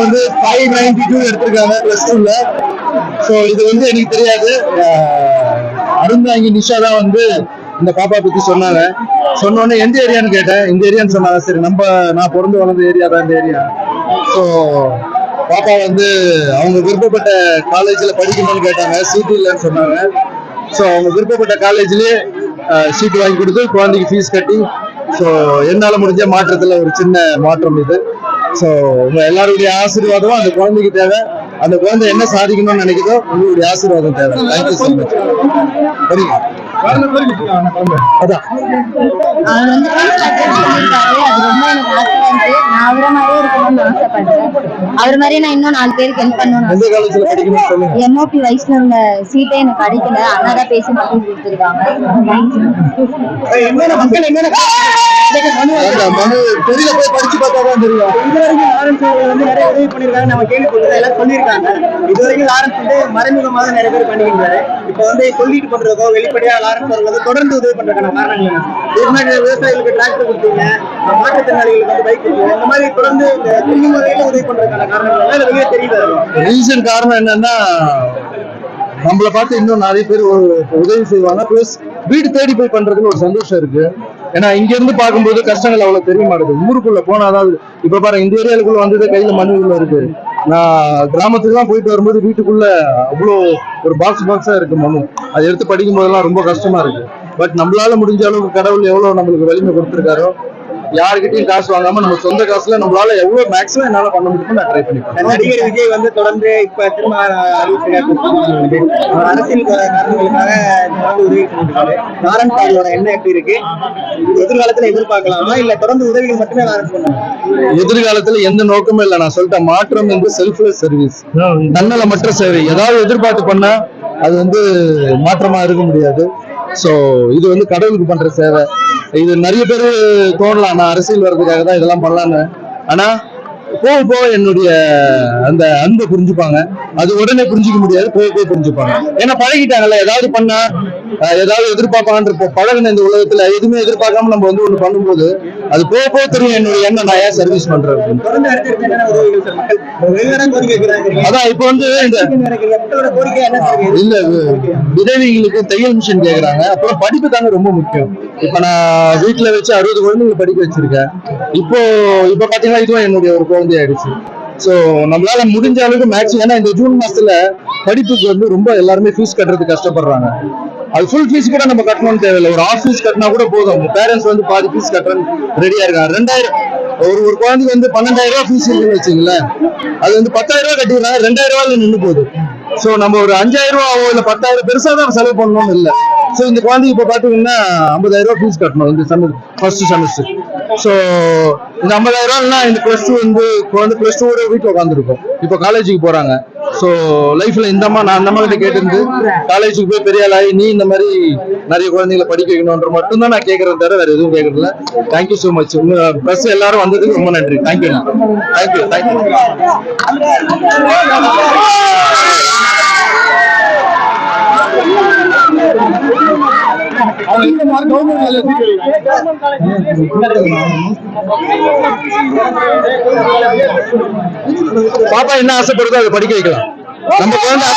வந்து 592 எடுத்திருக்காங்க +2ல. ஸோ இது வந்து எனக்கு தெரியாது. அருந்தாங்கி நிஷா தான் வந்து இந்த பாப்பா பத்தி சொன்னாங்க. சொன்னோடனே எந்த ஏரியான்னு கேட்டேன். இந்த ஏரியான்னு சொன்னாங்க. சரி, நான் பிறந்து வளர்ந்த ஏரியா தான் இந்த ஏரியா. ஸோ பாப்பா வந்து அவங்க விருப்பப்பட்ட காலேஜ்ல படிக்கணும்னு கேட்டாங்க. சீட்டு இல்லைன்னு சொன்னாங்க. ஸோ அவங்க விருப்பப்பட்ட காலேஜ்லயே சீட்டு வாங்கி கொடுத்து குழந்தைக்கு ஃபீஸ் கட்டி, ஸோ என்னால முடிஞ்ச மாற்றத்துல ஒரு சின்ன மாற்றம் இது. ஸோ உங்க எல்லாருடைய ஆசீர்வாதம் அந்த குழந்தைக்கு தேவை. அந்த குழந்தை என்ன சாதிக்கணும்னு நினைக்குதோ உங்களுடைய ஆசீர்வாதம் தேவை. Thank you so much. அதான் அவர் மாதிரி நான் இன்னும் 4 பேருக்கு ஹெல்ப் பண்ணணும். எம்ஓபி வயசுல உள்ள சீட்டே எனக்கு கிடைக்கல. அண்ணாதான் பேசி மக்கள் கொடுத்துருக்காங்க. வெளியில போய் படிச்சு பார்த்தாதான் தெரியும். நிறைய உதவி பண்ணிருக்காங்க. நம்ம கேள்விப்பட்டது எல்லாம் சொல்லியிருக்காங்க. இதுவரைக்கும் லாரன்ஸ் வந்து மறைமுகமாக நிறைய பேர் பண்ணிக்கின்றாரு. இப்ப வந்து சொல்லிட்டு பண்றதோ வெளிப்படையா லாரன்ஸ் அவர்கள் தொடர்ந்து உதவி பண்றதுக்கான காரணங்கள் விவசாயிகளுக்கு டிராக்டர் கொடுத்தீங்க, மாற்றுத்திறனாளிகளுக்கு வந்து பைக் கொடுத்தீங்க, இந்த மாதிரி தொடர்ந்து இந்த துணி முறையில உதவி பண்றதுக்கான காரணங்கள் வெளியே தெரியுது. ரீசன் காரணம் என்னன்னா, நம்மளை பார்த்து இன்னும் நிறைய பேர் உதவி செய்வாங்க. பிளஸ் வீடு தேடி போய் பண்றதுன்னு ஒரு சந்தோஷம் இருக்கு. ஏன்னா இங்க இருந்து பார்க்கும்போது கஷ்டங்கள் அவ்வளவு தெரிய மாட்டேங்குது. ஊருக்குள்ள போனா அதாவது இப்ப பாருங்க, இந்த ஏரியாவுக்குள்ள வந்தது கையில மண்ணுக்குள்ள இருக்கு. நான் கிராமத்துக்கு தான் போயிட்டு வரும்போது வீட்டுக்குள்ள அவ்வளோ ஒரு பாக்ஸா இருக்கு மண்ணு. அதை எடுத்து படிக்கும் போதெல்லாம் ரொம்ப கஷ்டமா இருக்கு. பட் நம்மளால முடிஞ்ச அளவுக்கு கடவுள் எவ்வளவு நம்மளுக்கு வலிமை கொடுத்துருக்காரோ, யாருக்கிட்டையும் காசு வாங்காம நம்ம சொந்த காசுல நம்மளால எவ்வளவு மேக்ஸிமம் என்னால பண்ண முடியுமோ நான் ட்ரை பண்ணிப்பேன். நடிகர் விஜய் வந்து தொடர்ந்து இப்ப திரும்ப அரசியல் காரணங்களுக்காக உதவி பண்ணிருக்காரு. லாரன்ஸ் அவர்களோட எண்ணம் எப்படி இருக்கு? எதிர்காலத்துல எதிர்பார்க்கலாமா இல்ல தொடர்ந்து உதவிகள் மட்டுமே லாரன்ஸ் பண்ணுவாங்க? எதிர்காலத்துல எந்த நோக்கமும் இல்லை. நான் சொல்லிட்டேன், மாற்றம் என்று செல்ஃப்லெஸ் சர்வீஸ், தன்னலமற்ற சேவை. ஏதாவது எதிர்பார்த்து பண்ணா அது வந்து மாற்றமா இருக்க முடியாது. சோ இது வந்து கடவுளுக்கு பண்ற சேவை. இது நிறைய பேர் தோணலாம் நான் அரசியல் வர்றதுக்காக தான் இதெல்லாம் பண்ணலான்னு. ஆனா போக என்னுடைய அந்த அன்பை புரிஞ்சுப்பாங்க. அது உடனே புரிஞ்சுக்க முடியாது, போக புரிஞ்சுப்பாங்க. ஏன்னா பழகிட்டாங்கல்ல. ஏதாவது பண்ணா ஏதாவது எதிர்பார்ப்பாங்கன்ற பழகின இந்த உலகத்துல எதுவுமே எதிர்பார்க்காம நம்ம வந்து ஒண்ணு பண்ணும்போது அது போக தெரியும் என்னுடைய எண்ணம், நான் ஏன் சர்வீஸ் பண்றேன். அதான் இப்ப வந்து இல்ல, விதவிகளுக்கு தையல் மிஷின் கேக்குறாங்க. அப்புறம் படிப்பு தாங்க ரொம்ப முக்கியம். இப்ப நான் வீட்டுல வச்சு 60 குழந்தைங்களை படிக்க வச்சிருக்கேன். இப்ப பாத்தீங்கன்னா இதுவும் என்னுடைய ஒரு குழந்தை ஆயிடுச்சு. சோ நம்மளால முடிஞ்ச அளவுக்கு மேக்ஸிமம், ஏன்னா இந்த ஜூன் மாசத்துல படிப்புக்கு வந்து ரொம்ப எல்லாருமே ஃபீஸ் கட்டுறதுக்கு கஷ்டப்படுறாங்க. அது ஃபுல் ஃபீஸ் கூட நம்ம கட்டணும்னு தேவையில்லை. ஒரு ஆஃப் ஃபீஸ் கட்டினா கூட போதும். பேரண்ட்ஸ் வந்து பாதி ஃபீஸ் கட்டுறேன்னு ரெடியா இருக்காங்க. 2000 ஒரு குழந்தைக்கு வந்து 12,000 ரூபாய் ஃபீஸ் இருக்குன்னு வச்சுங்களேன். அது வந்து 10,000 ரூபாய் கட்டிடுறாங்க, 2,000 ரூபாயில நின்று போகுது. சோ நம்ம ஒரு 5,000 ரூபாவோ இல்ல 10,000 பெருசா தான் செலவு பண்ணணும்னு இல்லை. சோ இந்த குழந்தைக்கு இப்ப பாத்தீங்கன்னா 50,000 ரூபாய் ஃபீஸ் கட்டணும் இந்த ஃபர்ஸ்ட் செமஸ்டர். சோ இந்த 50,000 ரூபாய்னா இந்த +2 வந்து குழந்தை +2 வீட்டுல உட்காந்துருக்கும். இப்போ காலேஜுக்கு போறாங்க. சோ லைஃப்ல இந்த அம்மா நான் அந்த அம்மா கிட்ட கேட்டிருந்து காலேஜுக்கு போய் பெரிய ஆளாகி நீ இந்த மாதிரி நிறைய குழந்தைங்களை படிக்க வைக்கணும்ன்ற மட்டும் தான் நான் கேட்கறேன், தவிர வேற எதுவும் கேட்கறதில்ல. Thank you so much. உங்க ப்ளஸ் எல்லாரும் வந்ததுக்கு ரொம்ப நன்றி. தேங்க்யூ. பாப்பா என்ன ஆசைப்படுதோ அதை படிக்க வைக்கலாம். நம்ம குழந்தை